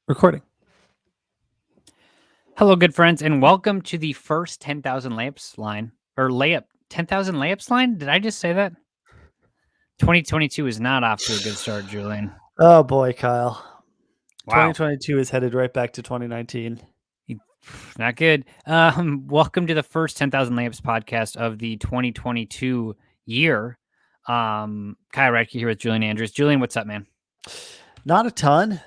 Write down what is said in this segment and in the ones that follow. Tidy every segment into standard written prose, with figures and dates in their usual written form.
Recording. Hello, good friends, and welcome to the first 10,000 layups line, or layup, 10,000 layups line? Did I just say that? 2022 is not off to a good start, Julian. Oh boy, Kyle. Wow. 2022 is headed right back to 2019. Not good. Welcome to the first 10,000 layups podcast of the 2022 year. Kyle Radke here with Julian Andrews. Julian, what's up, man? Not a ton.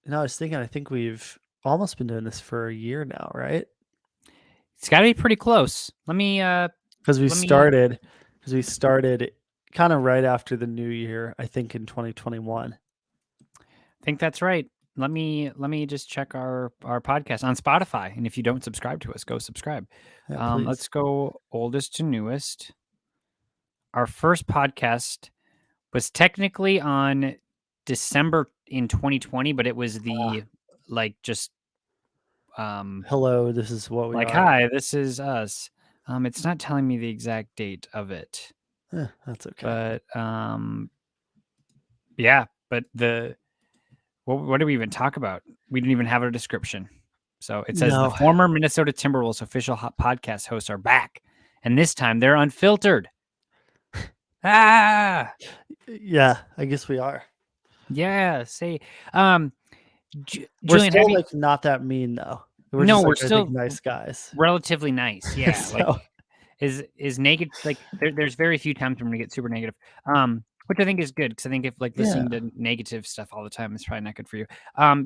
I was thinking, I think we've almost been doing this for a year now, right? It's got to be pretty close. Because we started kind of right after the new year, I think in 2021. I think that's right. Let me just check our podcast on Spotify, and if you don't subscribe to us, go subscribe. Yeah, Let's go oldest to newest. Our first podcast was technically on December in 2020, but it was the hello, this is what we are. Hi, this is us. It's not telling me the exact date of it. That's okay. But yeah, but what did we even talk about? We didn't even have a description. So it says the former Minnesota Timberwolves official podcast hosts are back, and this time they're unfiltered. Yeah, I guess we are. Yeah, say, we're Julian, still not that mean though. We're still nice guys, relatively nice. Yeah, so. Is negative. There's very few times when we get super negative. Which I think is good because I think if listening to negative stuff all the time is probably not good for you.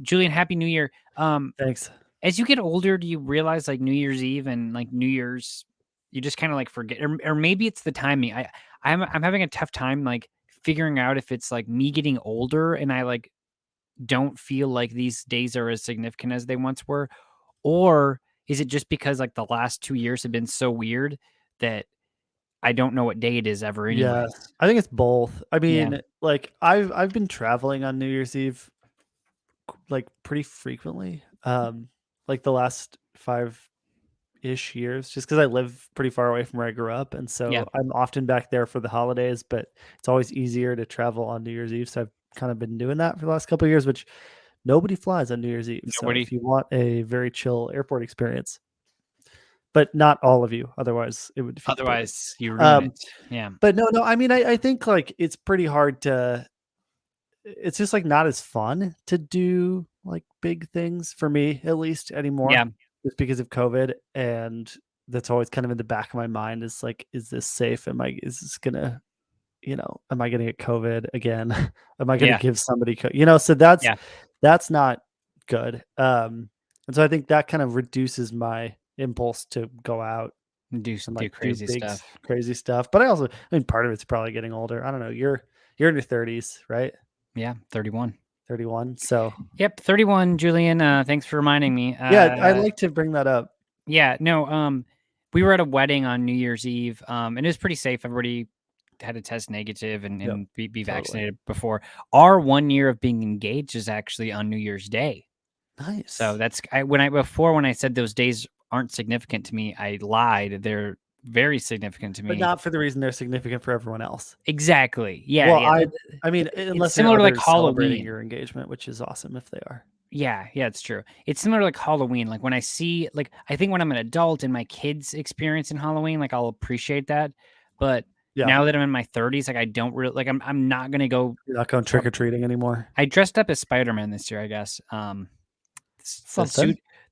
Julian, Happy New Year. Thanks. As you get older, do you realize New Year's Eve and New Year's, you just kind of forget, or maybe it's the timing. I'm having a tough time figuring out if it's me getting older and I don't feel like these days are as significant as they once were, or is it just because the last 2 years have been so weird that I don't know what day it is ever anyways? Yeah, I think it's both. I mean, I've been traveling on New Year's Eve pretty frequently. The last 5-ish years, just because I live pretty far away from where I grew up, and so I'm often back there for the holidays. But it's always easier to travel on New Year's Eve, so I've kind of been doing that for the last couple of years. Which nobody flies on New Year's Eve, so if you want a very chill airport experience. But not all of you. Otherwise, it would. Otherwise, you ruin it. Yeah. But no. I mean, I think it's pretty hard to. It's just not as fun to do big things for me, at least anymore. Yeah. Just because of COVID, and that's always kind of in the back of my mind is is this safe? Is this gonna, am I gonna get COVID again? Am I gonna give somebody, so that's not good. And so I think that kind of reduces my impulse to go out and do crazy stuff. But I mean, part of it's probably getting older. I don't know. You're in your 30s, right? Yeah, 31. So yep, 31. Julian, thanks for reminding me. I like to bring that up. Yeah, no. We were at a wedding on New Year's Eve, and it was pretty safe. Everybody had to test negative and be vaccinated before. Our 1 year of being engaged is actually on New Year's Day. Nice. So that's when I said those days aren't significant to me, I lied. They're very significant to me, but not for the reason they're significant for everyone else. Exactly. Yeah. Well, I mean, unless similar to Halloween, your engagement, which is awesome if they are. Yeah, it's true. It's similar to Halloween. When I see, I think when I'm an adult and my kids experience in Halloween, I'll appreciate that. But now that I'm in my 30s, I don't really I'm not gonna go. You're not going trick or treating anymore. I dressed up as Spider-Man this year, I guess.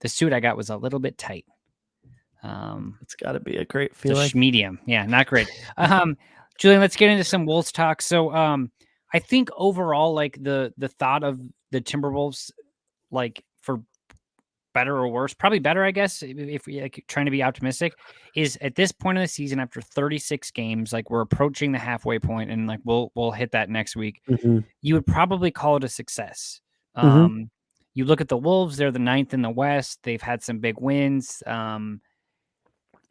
The suit I got was a little bit tight. It's got to be a great feeling. Medium, yeah, not great. Julian, let's get into some Wolves talk. So, I think overall, the thought of the Timberwolves, for better or worse, probably better, I guess, if we trying to be optimistic, is at this point of the season, after 36 games, we're approaching the halfway point, and we'll hit that next week. Mm-hmm. You would probably call it a success. Mm-hmm. You look at the Wolves; they're the 9th in the West. They've had some big wins.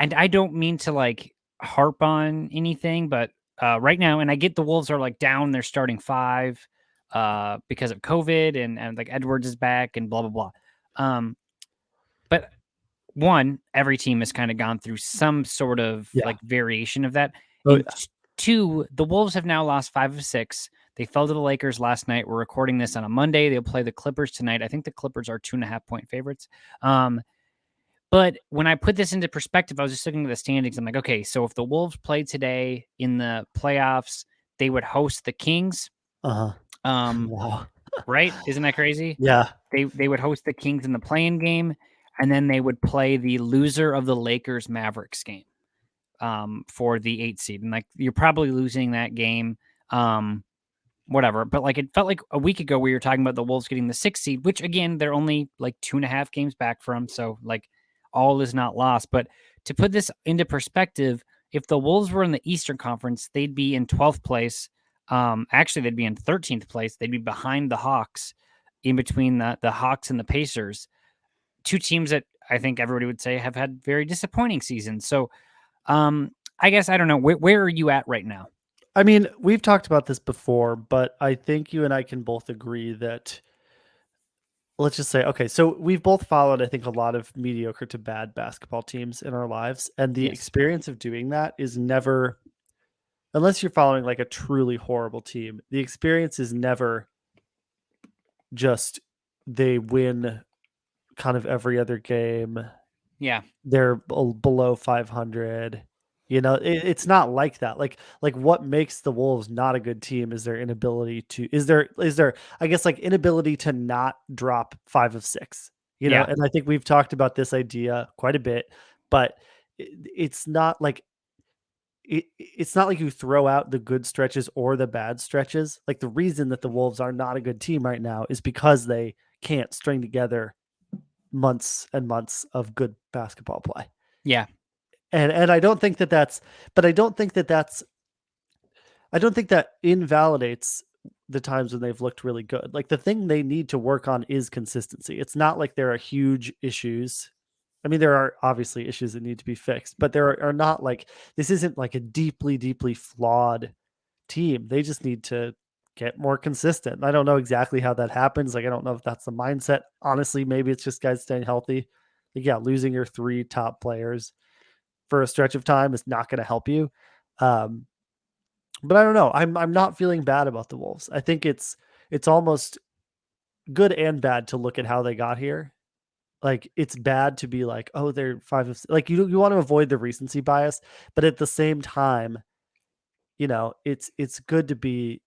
And I don't mean to harp on anything, but right now, and I get the Wolves are down their starting 5 because of COVID and Edwards is back and blah, blah, blah. But one, every team has kind of gone through some sort of variation of that. And 2, the Wolves have now lost 5 of 6. They fell to the Lakers last night. We're recording this on a Monday. They'll play the Clippers tonight. I think the Clippers are 2.5-point favorites. But when I put this into perspective, I was just looking at the standings. I'm like, okay, so if the Wolves played today in the playoffs, they would host the Kings. Wow. Right? Isn't that crazy? Yeah. They would host the Kings in the play-in game, and then they would play the loser of the Lakers Mavericks game for the 8th seed. And like you're probably losing that game. Whatever. But like it felt like a week ago we were talking about the Wolves getting the 6th seed, which again, they're only like 2.5 games back from. So like all is not lost. But to put this into perspective, if the Wolves were in the Eastern Conference, they'd be in 12th place. Actually, they'd be in 13th place. They'd be behind the Hawks, in between the Hawks and the Pacers, two teams that I think everybody would say have had very disappointing seasons. So I guess I don't know. Where are you at right now? I mean, we've talked about this before, but I think you and I can both agree that, let's just say, okay, so we've both followed, I think, a lot of mediocre to bad basketball teams in our lives. And the experience of doing that is never, unless you're following like a truly horrible team, the experience is never just they win kind of every other game. Yeah. They're below 500. You know, it's not like that. Like what makes the Wolves not a good team is their inability to is there I guess like inability to not drop 5 of 6. You know, and I think we've talked about this idea quite a bit, but it's not like it's not like you throw out the good stretches or the bad stretches. Like the reason that the Wolves are not a good team right now is because they can't string together months and months of good basketball play. Yeah. And I don't think that that's, but I don't think that invalidates the times when they've looked really good. Like the thing they need to work on is consistency. It's not like there are huge issues. I mean, there are obviously issues that need to be fixed, but there are not like, this isn't like a deeply, deeply flawed team. They just need to get more consistent. I don't know exactly how that happens. Like, I don't know if that's the mindset. Honestly, maybe it's just guys staying healthy. Like, yeah, losing your 3 top players for a stretch of time is not going to help you. But I don't know. I'm not feeling bad about the Wolves. I think it's almost good and bad to look at how they got here. Like it's bad to be like, oh, they're 5 of 6. Like you want to avoid the recency bias, but at the same time, you know, it's good to be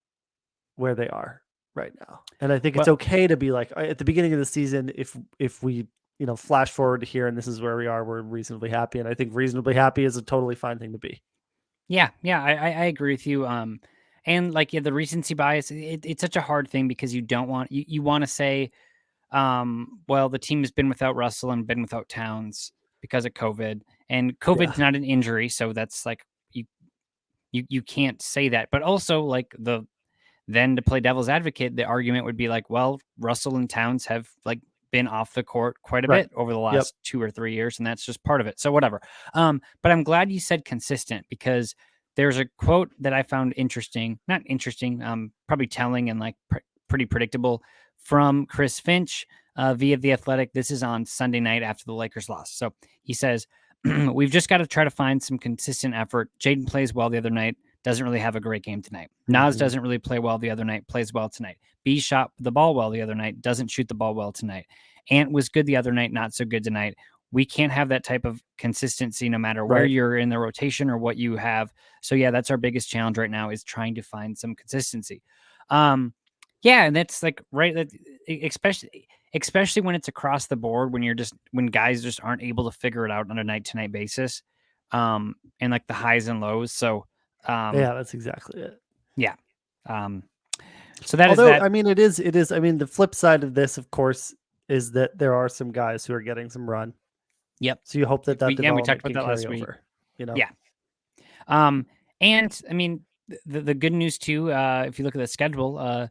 where they are right now. And I think it's okay to be like at the beginning of the season, if we, you know, flash forward to here and this is where we are, we're reasonably happy. And I think reasonably happy is a totally fine thing to be. Yeah, I agree with you. And like the recency bias, it's such a hard thing because you don't want you want to say, well, the team has been without Russell and been without Towns because of COVID, and COVID's not an injury, so that's like you can't say that. But also like then to play devil's advocate, the argument would be like, well, Russell and Towns have like been off the court quite a bit over the last 2 or 3 years, and that's just part of it. So whatever. But I'm glad you said consistent because there's a quote that I found interesting, not interesting, probably telling and like pretty predictable from Chris Finch via The Athletic. This is on Sunday night after the Lakers lost. So he says, we've just got to try to find some consistent effort. Jaden plays well the other night. Doesn't really have a great game tonight. Nas doesn't really play well the other night, plays well tonight. B shot the ball well the other night, doesn't shoot the ball well tonight. Ant was good the other night, not so good tonight. We can't have that type of consistency no matter where you're in the rotation or what you have. So yeah, that's our biggest challenge right now is trying to find some consistency. Yeah, and that's like especially when it's across the board, when guys just aren't able to figure it out on a night to night basis. And like the highs and lows. So yeah, that's exactly it. Yeah. So that Although, is that. I mean, it is. I mean, the flip side of this, of course, is that there are some guys who are getting some run. Yep. So you hope that development we talked about can that carry last week. over. You know. Yeah. And I mean, the good news too, if you look at the schedule,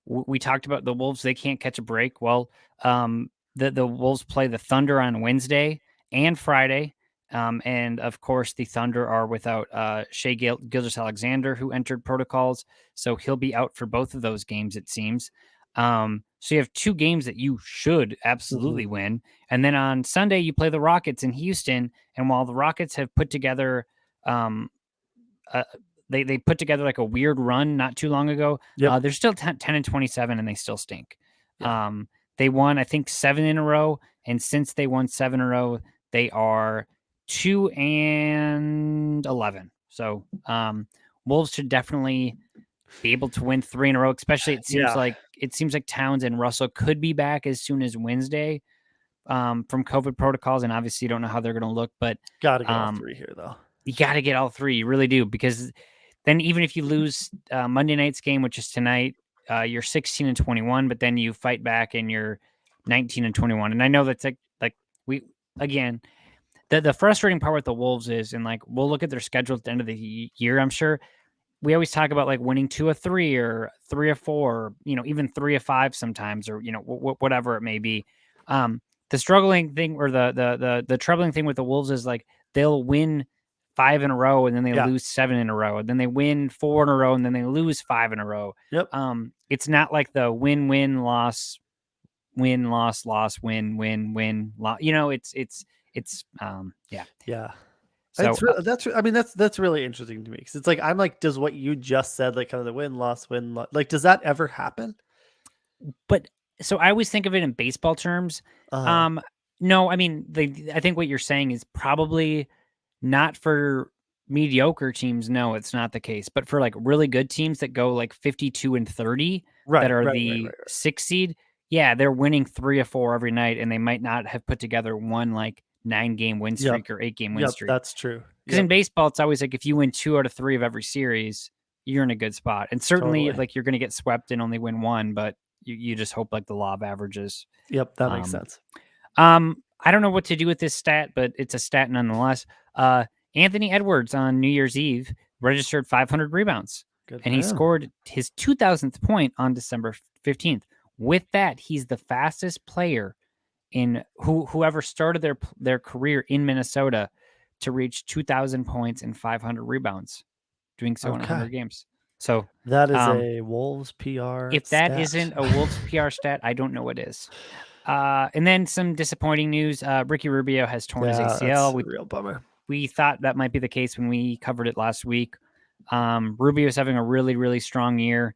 we talked about the Wolves. They can't catch a break. Well, the Wolves play the Thunder on Wednesday and Friday. And of course, the Thunder are without Shai Gilgeous-Alexander, who entered protocols. So he'll be out for both of those games, it seems. So you have 2 games that you should absolutely win. And then on Sunday, you play the Rockets in Houston. And while the Rockets have put together they put together like a weird run not too long ago. Yep. They're still 10-27 and they still stink. Yeah. They won, I think, 7 in a row, and since they won 7 in a row, they are 2-11. So Wolves should definitely be able to win 3 in a row. Especially it seems like Towns and Russell could be back as soon as Wednesday from COVID protocols, and obviously you don't know how they're going to look, but Got to get all 3 here though. You got to get all 3. You really do, because then even if you lose Monday night's game, which is tonight, you're 16-21, but then you fight back and you're 19-21. And I know that's like we again. The frustrating part with the Wolves is, and like we'll look at their schedule at the end of the year, I'm sure. We always talk about like winning 2 of 3 or 3 of 4, even 3 of 5 sometimes, or whatever it may be. The struggling thing, or the troubling thing with the Wolves is like they'll win 5 in a row and then they lose 7 in a row, and then they win 4 in a row and then they lose 5 in a row. Yep. It's not like the win loss win loss loss win win win loss. Yeah. Yeah. So that's really interesting to me, because it's like I'm like, does what you just said, like kind of the win loss like, does that ever happen? But so I always think of it in baseball terms. No, I mean, I think what you're saying is probably not for mediocre teams. No, it's not the case. But for like really good teams that go like 52-30, that are the 6th seed, yeah, they're winning 3 or 4 every night, and they might not have put together one like 9-game win streak or 8-game win streak. That's true. Because in baseball, it's always like if you win 2 out of 3 of every series, you're in a good spot. And certainly, like you're going to get swept and only win 1, but you just hope like the law of averages. Yep, that makes sense. I don't know what to do with this stat, but it's a stat nonetheless. Anthony Edwards on New Year's Eve registered 500 rebounds, and he scored his 2,000th point on December 15th. With that, he's the fastest player in whoever started their career in Minnesota to reach 2,000 points and 500 rebounds, doing so in 100 games. So that is a Wolves PR. If that isn't a Wolves PR stat, I don't know what is. And then some disappointing news. Ricky Rubio has torn his ACL. That's a real bummer. We thought that might be the case when we covered it last week. Rubio's having a really, really strong year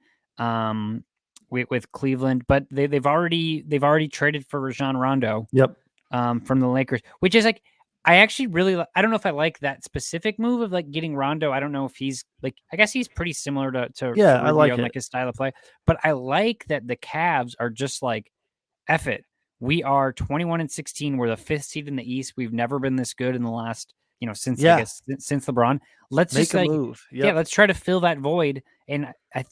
with Cleveland, but they've already traded for Rajon Rondo. Yep. From the Lakers, which is like, I actually really, I don't know if I like that specific move of like getting Rondo. I don't know if he's like, I guess he's pretty similar to Rubio, I like his style of play, but I like that the Cavs are just like, F it. We are 21-16. We're the 5th seed in the East. We've never been this good in the last, since I guess since LeBron. Let's make just a move. Yeah, let's try to fill that void. And I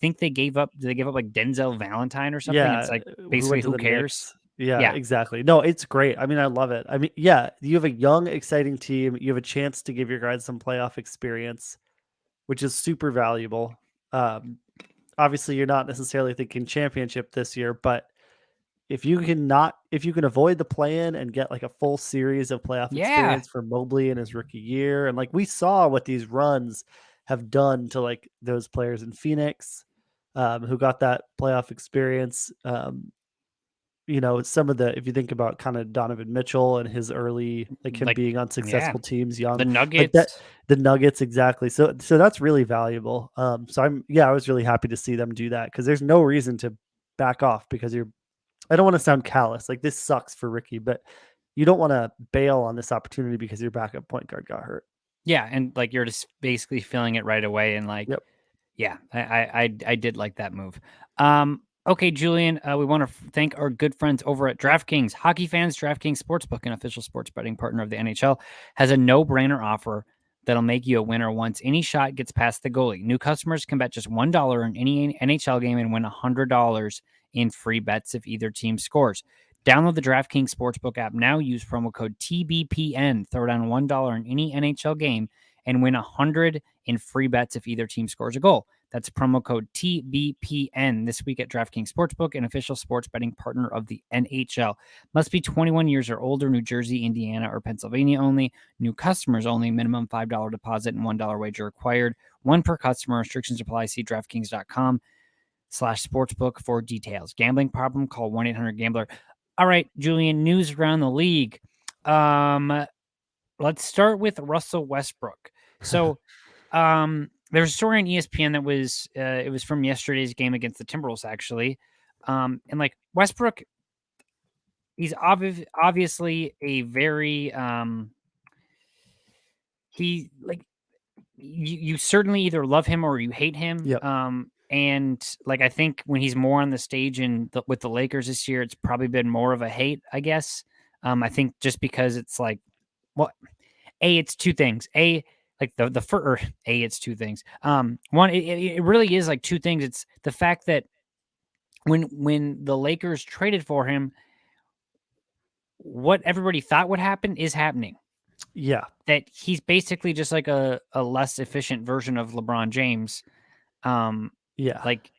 think they gave up. Did they give up like Denzel Valentine or something? Yeah, it's like basically who cares? Yeah, exactly. No, it's great. I mean, I love it. I mean, yeah, you have a young, exciting team. You have a chance to give your guys some playoff experience, which is super valuable. Obviously, you're not necessarily thinking championship this year, but if you can avoid the play-in and get like a full series of playoff experience for Mobley in his rookie year, and like we saw what these runs have done to like those players in Phoenix, who got that playoff experience. Some of if you think about kind of Donovan Mitchell and his early, like him being on successful teams young, the Nuggets, the Nuggets, exactly. So that's really valuable. So I was really happy to see them do that, because there's no reason to back off, because I don't want to sound callous. Like, this sucks for Ricky, but you don't want to bail on this opportunity because your backup point guard got hurt. Yeah. And like, you're just basically feeling it right away. And like, yeah, I did like that move. Okay, Julian, we want to thank our good friends over at DraftKings. Hockey fans, DraftKings Sportsbook, an official sports betting partner of the NHL, has a no-brainer offer that'll make you a winner once any shot gets past the goalie. New customers can bet just $1 in any NHL game and win $100 in free bets if either team scores. Download the DraftKings Sportsbook app now. Use promo code TBPN. Throw down $1 in any NHL game and win $100 in free bets if either team scores a goal. That's promo code TBPN this week at DraftKings Sportsbook, an official sports betting partner of the NHL. Must be 21 years or older, New Jersey, Indiana, or Pennsylvania only. New customers only. Minimum $5 deposit and $1 wager required. One per customer. Restrictions apply. See DraftKings.com/sportsbook for details. Gambling problem? Call 1-800-GAMBLER. All right, Julian, news around the league. Let's start with Russell Westbrook. So, there's a story on ESPN that was it was from yesterday's game against the Timberwolves actually, and like Westbrook, he's obviously a very he like you certainly either love him or you hate him. Yep. And like I think when he's more on the stage with the Lakers this year, it's probably been more of a hate, I guess. I think just because it's like, well, it's two things. Like the first, it's two things. One, it really is like two things. It's the fact that when the Lakers traded for him, what everybody thought would happen is happening. Yeah. That he's basically just like a less efficient version of LeBron James. Yeah. Like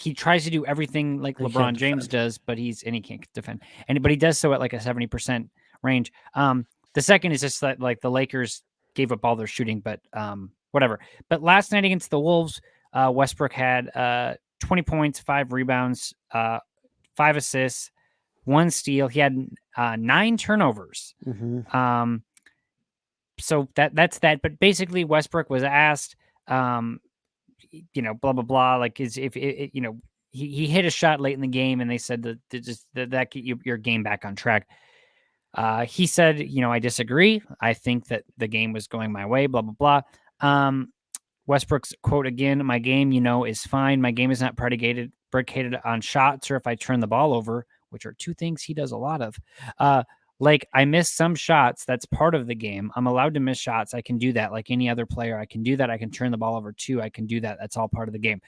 he tries to do everything like He can't LeBron James defend. does, but he can't defend. But he does so at like a 70% range. The second is just that like the Lakers gave up all their shooting, but whatever. But last night against the Wolves, Westbrook had 20 points, 5 rebounds, 5 assists, 1 steal. He had 9 turnovers. So that's that. But basically, Westbrook was asked, blah blah blah. Like, if he hit a shot late in the game, and they said that get your game back on track. He said, I disagree. I think that the game was going my way. Blah blah blah. Westbrook's quote again: "My game, is fine. My game is not predicated on shots or if I turn the ball over, which are two things he does a lot of. Like I miss some shots. That's part of the game. I'm allowed to miss shots. I can do that like any other player. I can do that. I can turn the ball over too. I can do that. That's all part of the game."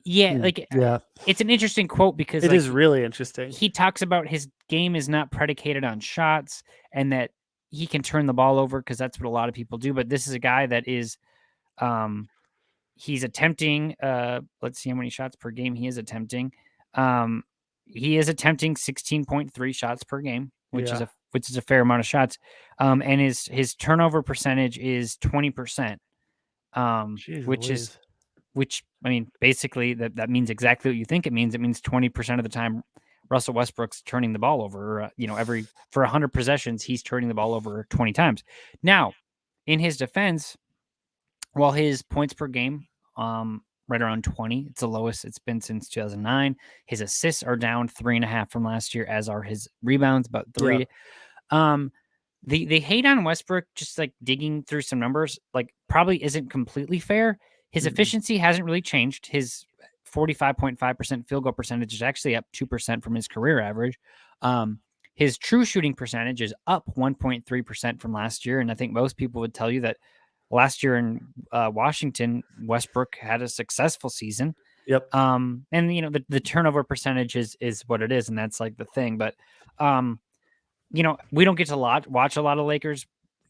Yeah, like Yeah. it's an interesting quote because It like is really interesting. he talks about his game is not predicated on shots and that he can turn the ball over because that's what a lot of people do. But this is a guy that is, he's attempting. Let's see how many shots per game he is attempting. He is attempting 16.3 shots per game, which is Yeah. a fair amount of shots. And his turnover percentage is 20%. Jeez Which is Louise. which I mean, basically that means exactly what you think it means. It means 20% of the time Russell Westbrook's turning the ball over. For 100 possessions, he's turning the ball over 20 times. Now, in his defense, while his points per game, right around 20, it's the lowest it's been since 2009. His assists are down 3.5 from last year, as are his rebounds, about 3. Yeah. They hate on Westbrook just like digging through some numbers, like probably isn't completely fair. His efficiency hasn't really changed. His 45.5% field goal percentage is actually up 2% from his career average. His true shooting percentage is up 1.3% from last year. And I think most people would tell you that last year in Washington, Westbrook had a successful season. Yep. And the turnover percentage is what it is, and that's like the thing. But we don't get to watch a lot of Lakers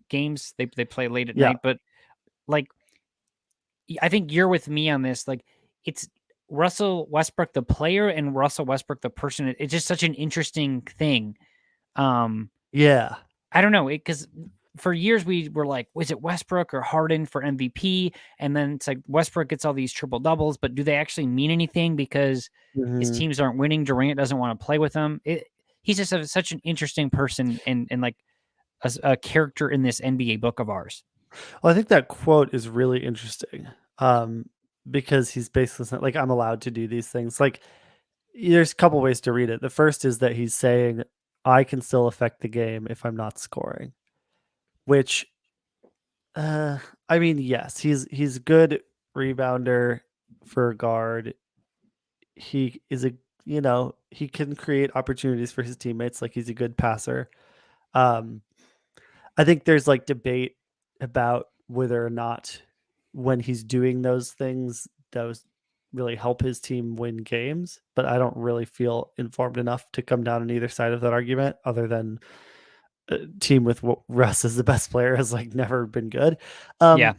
games. They play late at night, but like I think you're with me on this. Like it's Russell Westbrook the player and Russell Westbrook the person. It's just such an interesting thing. Yeah. I don't know, because for years we were like, was it Westbrook or Harden for MVP? And then it's like Westbrook gets all these triple doubles, but do they actually mean anything because his teams aren't winning? Durant doesn't want to play with them. He's just such an interesting person and like a character in this NBA book of ours. Well, I think that quote is really interesting, because he's basically saying, like, I'm allowed to do these things. Like, there's a couple ways to read it. The first is that he's saying, I can still affect the game if I'm not scoring, which, I mean, yes, he's a good rebounder for a guard. He is he can create opportunities for his teammates. Like, he's a good passer. I think there's like debate about whether or not when he's doing those things, those really help his team win games. But I don't really feel informed enough to come down on either side of that argument, other than a team with Russ as the best player has like never been good. Yeah.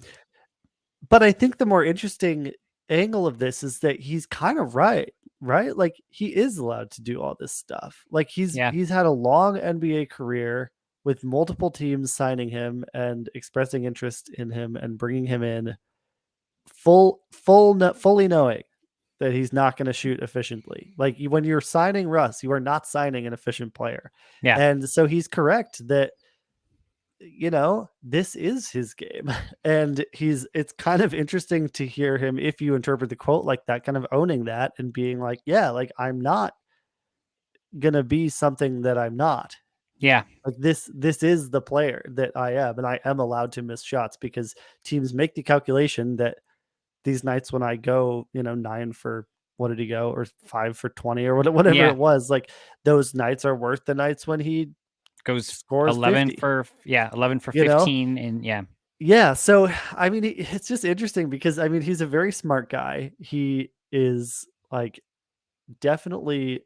But I think the more interesting angle of this is that he's kind of right? Like he is allowed to do all this stuff. Like he's had a long NBA career with multiple teams signing him and expressing interest in him and bringing him in fully knowing that he's not going to shoot efficiently. Like when you're signing Russ, you are not signing an efficient player. Yeah. And so he's correct that this is his game. And it's kind of interesting to hear him, if you interpret the quote like that, kind of owning that and being like, yeah, like I'm not gonna be something that I'm not. Yeah. Like this is the player that I am, and I am allowed to miss shots because teams make the calculation that these nights when I go, 9 for what did he go, or 5 for 20 or whatever Yeah. it was, like those nights are worth the nights when he Goes scores 11 50, for 11 for you know? 15, and yeah. Yeah, so I mean, it's just interesting because I mean, he's a very smart guy. He is like definitely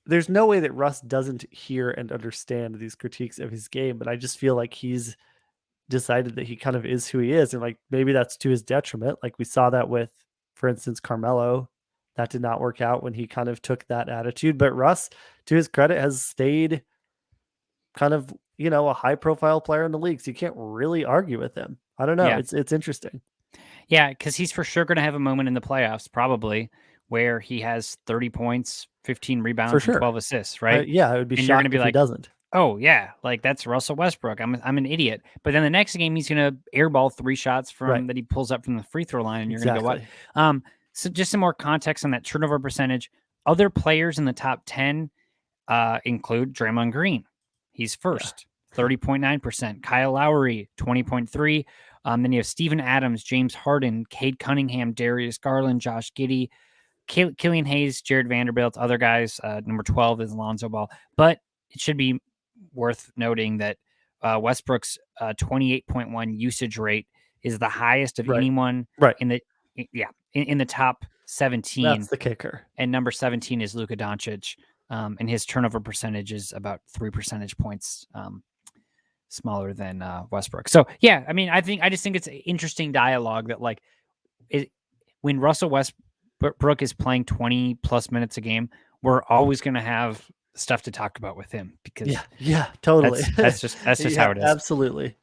there's no way that Russ doesn't hear and understand these critiques of his game, but I just feel like he's decided that he kind of is who he is, and like maybe that's to his detriment. Like we saw that with, for instance, Carmelo. That did not work out when he kind of took that attitude. But Russ, to his credit, has stayed kind of, a high profile player in the league. So you can't really argue with him. I don't know. Yeah. It's interesting. Yeah, because he's for sure going to have a moment in the playoffs, probably, where he has 30 points, 15 For rebounds, and sure. 12 assists, right? Yeah, I would be And you're going to shocked be if he like, doesn't. oh, yeah, like that's Russell Westbrook. I'm an idiot. But then the next game, he's going to airball 3 shots Right. that he pulls up from the free throw line, and you're going to go, what? Exactly. So just some more context on that turnover percentage. Other players in the top 10 include Draymond Green. He's Yeah. first, 30.9%. Kyle Lowry, 20.3. Then you have Steven Adams, James Harden, Cade Cunningham, Darius Garland, Josh Giddey, Killian Hayes, Jared Vanderbilt, other guys. Number 12 is Lonzo Ball. But it should be worth noting that Westbrook's 28.1 usage rate is the highest of Right. anyone Right. in the top 17. That's the kicker. And number 17 is Luka Doncic. And his turnover percentage is about 3 percentage points smaller than Westbrook. So yeah, I mean, I just think it's an interesting dialogue that like when Russell Westbrook is playing 20 plus minutes a game, we're always going to have stuff to talk about with him because yeah, totally. That's just yeah, how it is. Absolutely.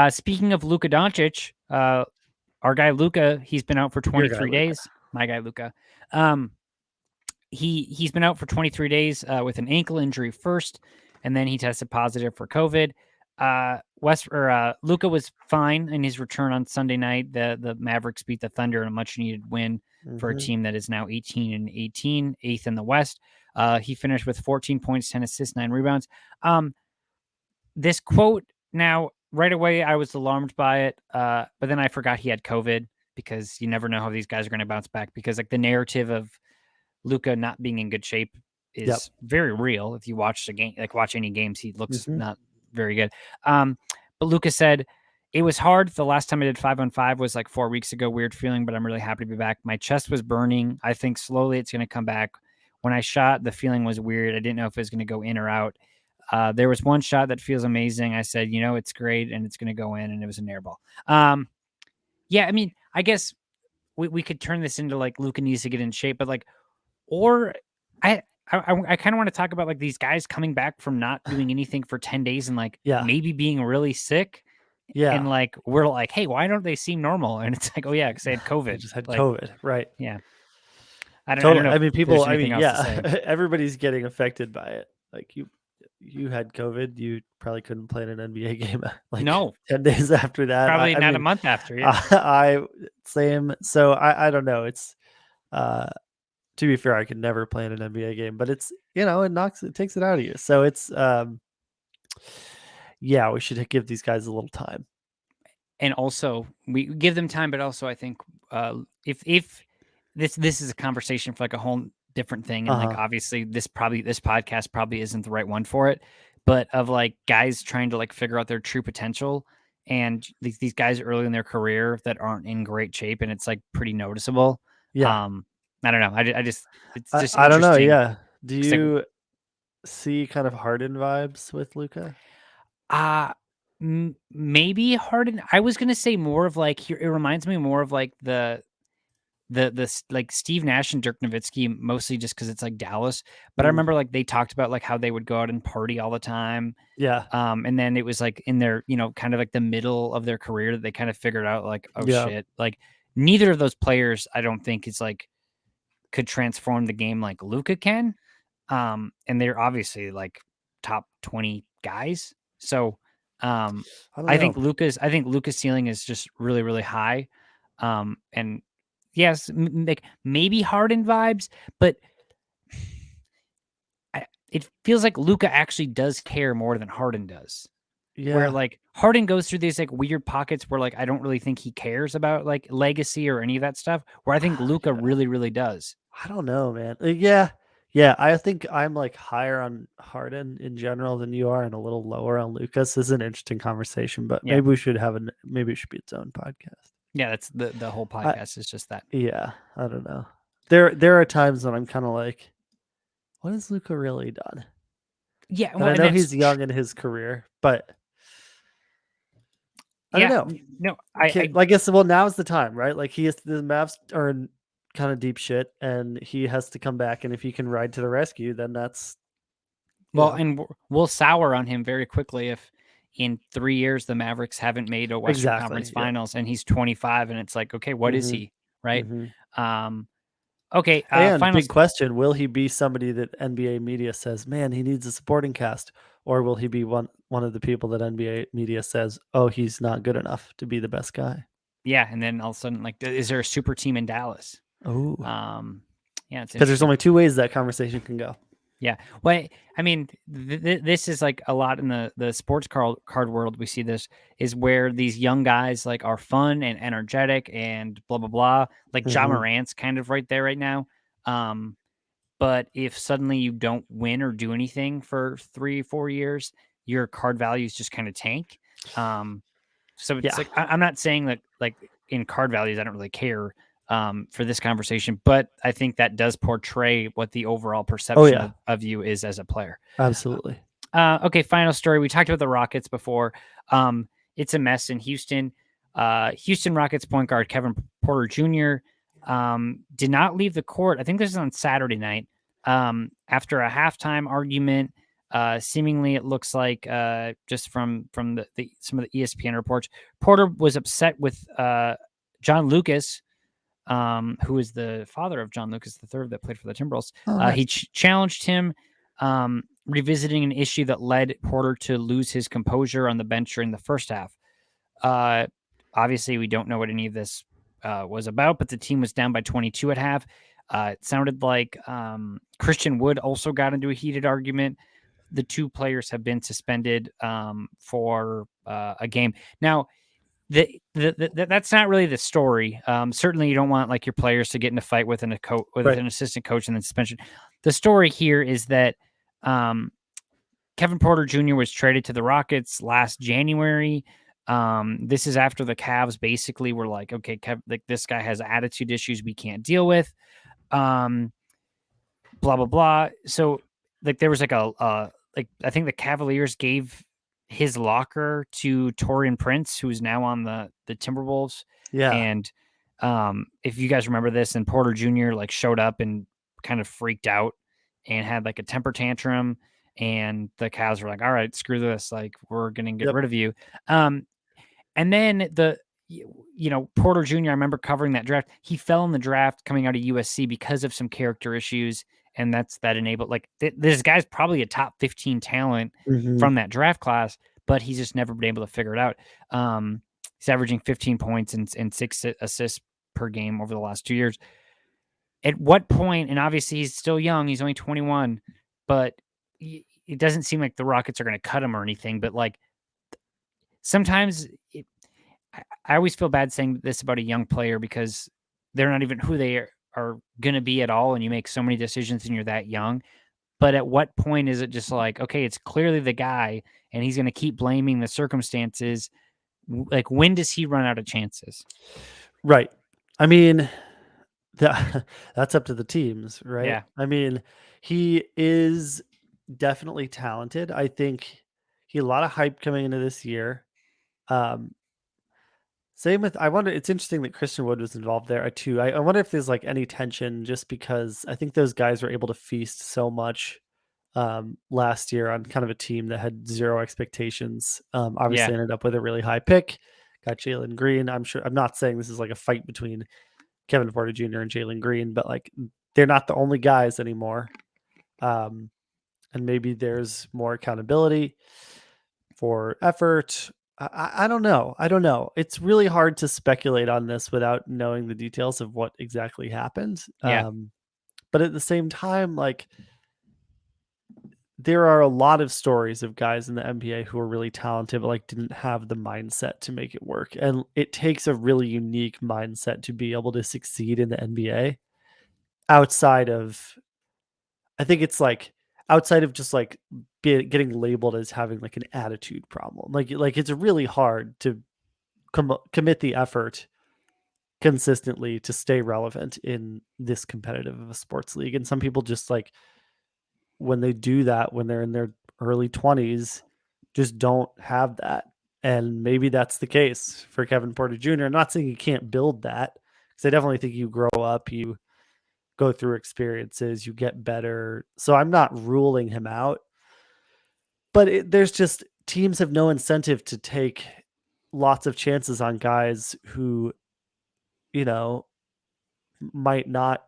Speaking of Luka Doncic, our guy Luka, he's been out for 23 days. My guy Luka. He's been out for 23 days with an ankle injury first, and then he tested positive for COVID. Luka was fine in his return on Sunday night. The Mavericks beat the Thunder in a much needed win for a team that is now 18-18, eighth in the West. He finished with 14 points, 10 assists, 9 rebounds. This quote now, right away, I was alarmed by it, but then I forgot he had COVID because you never know how these guys are going to bounce back because like the narrative of Luka not being in good shape is very real. If you watch the game, like watch any games, he looks not very good. But Luka said, it was hard. The last time I did 5-on-5 was like 4 weeks ago. Weird feeling, but I'm really happy to be back. My chest was burning. I think slowly it's going to come back. When I shot, the feeling was weird. I didn't know if it was going to go in or out. There was one shot that feels amazing. I said, it's great and it's going to go in, and it was an air ball. Yeah, I mean, I guess we could turn this into like Luka needs to get in shape, but like, or I kind of want to talk about like these guys coming back from not doing anything for 10 days and like maybe being really sick. Yeah. And like, we're like, hey, why don't they seem normal? And it's like, oh yeah, because they had COVID. They just had like, COVID. Right. Yeah. I don't know. I mean, people, yeah, everybody's getting affected by it. Like you had COVID, you probably couldn't play in an NBA game like no 10 days after that. Probably I not mean, a month after. Yeah. I same. So I don't know. It's to be fair, I could never play in an NBA game, but it's it takes it out of you. So it's yeah, we should give these guys a little time. And also we give them time, but also I think if this is a conversation for like a whole different thing, and like obviously this podcast probably isn't the right one for it, but of like guys trying to like figure out their true potential, and these guys early in their career that aren't in great shape, and it's like pretty noticeable. Yeah. I don't know. I just it's just I don't know. interesting. Yeah. Do you see kind of Harden vibes with Luka? Maybe Harden. I was gonna say more of like it reminds me more of like the like Steve Nash and Dirk Nowitzki, mostly just because it's like Dallas. But I remember like they talked about like how they would go out and party all the time. Yeah. And then it was like in their, kind of like the middle of their career that they kind of figured out like, oh shit, like neither of those players I don't think is like could transform the game like Luka can. And they're obviously like top 20 guys. So I don't I know. think Luka's ceiling is just really, really high. And yes, like maybe Harden vibes, but it feels like Luka actually does care more than Harden does. Where Yeah. like Harden goes through these like weird pockets where like I don't really think he cares about like legacy or any of that stuff. Where I think Luka Yeah. really, really does. I don't know, man. Yeah. Yeah, I think I'm like higher on Harden in general than you are and a little lower on Lucas. This is an interesting conversation, but Yeah, maybe it should be its own podcast. yeah. That's the whole I podcast is just that. Yeah, I don't know. There are times when I'm kind of like, what has Luca really done? Yeah, And well, I and know that's he's young in his career, but I don't yeah. know. No, I I guess well now's the time, right? Like the Mavs are in kind of deep shit, and he has to come back. And if he can ride to the rescue, then that's you well, know and we'll sour on him very quickly if in 3 years the Mavericks haven't made a Western Conference exactly. Yep. Finals and he's 25 and it's like, okay, what is hmm he, right? hmm Um, okay, And final. big question: will he be somebody that NBA media says, "Man, he needs a supporting cast," or will he be one of the people that NBA media says, "Oh, he's not good enough to be the best guy"? Yeah, and then all of a sudden, like, is there a super team in Dallas? Oh, Um, yeah, it's because there's interesting. only two ways that conversation can go. Yeah, well, I mean, this is like a lot in the sports card world. We see this is where these young guys like are fun and energetic and blah blah blah. Like Ja hmm Morant's kind of right there right now. Um, but if suddenly you don't win or do anything for 3 4 years, your card values just kind of tank. Um, so it's Yeah. like I'm not saying that like in card values I don't really care for this conversation, but I think that does portray what the overall Oh perception yeah. of you is as a player. Absolutely. Okay, final story. We talked about the Rockets before. It's a mess in Houston. Houston Rockets point guard Kevin Porter Jr. Did not leave the court. I think this is on Saturday night. After a halftime argument, seemingly it looks like just from the some of the ESPN reports, Porter was upset with John Lucas, who is the father of John Lucas III that played for the Timberwolves. Oh, He nice. challenged him, revisiting an issue that led Porter to lose his composure on the bench during the first half. Uh, Obviously, we don't know what any of this was about, but the team was down by 22 at half. It sounded like Christian Wood also got into a heated argument. The two players have been suspended for a game. Now, that's not really the story. Certainly, you don't want like your players to get in a fight with with Right. an assistant coach and then suspension. The story here is that um, Kevin Porter Jr. was traded to the Rockets last January. This is after the Cavs basically were like, okay, like this guy has attitude issues we can't deal with. Um, Blah blah blah. So like there was like like I think the Cavaliers gave his locker to Torian Prince, who is now on the Timberwolves. Yeah. And if you guys remember this, and Porter Jr. like showed up and kind of freaked out and had like a temper tantrum, and the Cavs were like, "All right, screw this, like we're gonna get Yep. rid of you." Um, and then Porter Jr., I remember covering that draft. He fell in the draft coming out of USC because of some character issues. And that enabled, like, this guy's probably a top 15 talent hmm from that draft class, but he's just never been able to figure it out. He's averaging 15 points and 6 assists per game over the last 2 years. At what point, and obviously he's still young, he's only 21, but it doesn't seem like the Rockets are going to cut him or anything. But like sometimes I always feel bad saying this about a young player because they're not even who they are going to be at all. And you make so many decisions and you're that young. But at what point is it just like, okay, it's clearly the guy and he's going to keep blaming the circumstances? Like, when does he run out of chances? Right. I mean, that's up to the teams, right? Yeah. I mean, he is definitely talented. I think he had a lot of hype coming into this year. Um, Same with I wonder it's interesting that Christian Wood was involved there too. I wonder if there's like any tension just because I think those guys were able to feast so much last year on kind of a team that had zero expectations. Yeah. Obviously ended up with a really high pick. Got Jalen Green. I'm not saying this is like a fight between Kevin Porter Jr. and Jalen Green, but like they're not the only guys anymore. And maybe there's more accountability for effort. I don't know. I don't know. It's really hard to speculate on this without knowing the details of what exactly happened. Yeah. But at the same time, like there are a lot of stories of guys in the NBA who are really talented, but like didn't have the mindset to make it work. And it takes a really unique mindset to be able to succeed in the NBA outside of, I think it's like outside of just like getting labeled as having like an attitude problem. Like it's really hard to commit the effort consistently to stay relevant in this competitive of a sports league. And some people just like when they do that when they're in their early 20s just don't have that. And maybe that's the case for Kevin Porter Jr. I'm not saying you can't build that because I definitely think you grow up, you go through experiences, you get better. So I'm not ruling him out, but there's just teams have no incentive to take lots of chances on guys who, you know, might not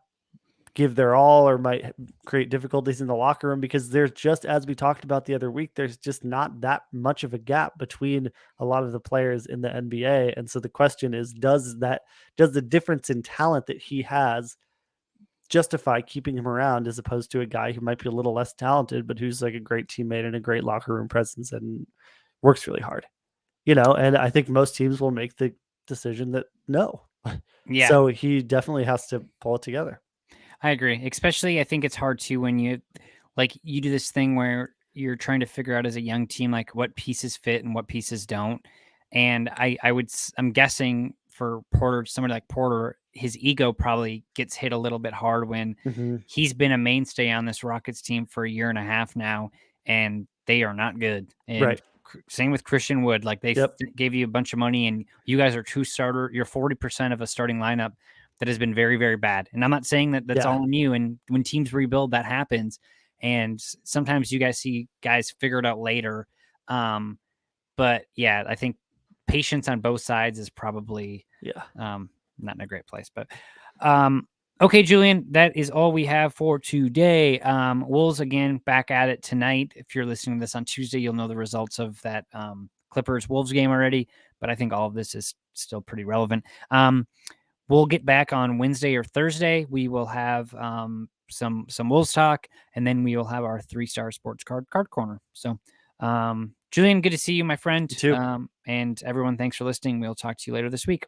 give their all or might create difficulties in the locker room because there's just, as we talked about the other week, there's just not that much of a gap between a lot of the players in the NBA. And so the question is, does the difference in talent that he has justify keeping him around as opposed to a guy who might be a little less talented, but who's like a great teammate and a great locker room presence and works really hard, and I think most teams will make the decision that no. Yeah. So he definitely has to pull it together. I agree. Especially, I think it's hard too when you do this thing where you're trying to figure out as a young team like what pieces fit and what pieces don't. And I'm guessing for Porter, somebody like Porter, his ego probably gets hit a little bit hard when he's been a mainstay on this Rockets team for a year and a half now, and they are not good. And Right. same with Christian Wood. Like they Yep. gave you a bunch of money, and you guys are true starter. You're 40% of a starting lineup that has been very, very bad. And I'm not saying that that's all on you. And when teams rebuild, that happens. And sometimes you guys see guys figure it out later. But yeah, I think patience on both sides is probably not in a great place. But okay, Julian, that is all we have for today. Wolves again back at it tonight. If you're listening to this on Tuesday, you'll know the results of that Clippers Wolves game already. But I think all of this is still pretty relevant. We'll get back on Wednesday or Thursday. We will have some Wolves talk, and then we will have our 3-star sports card corner. So, Julian, good to see you, my friend. You too. And everyone, thanks for listening. We'll talk to you later this week.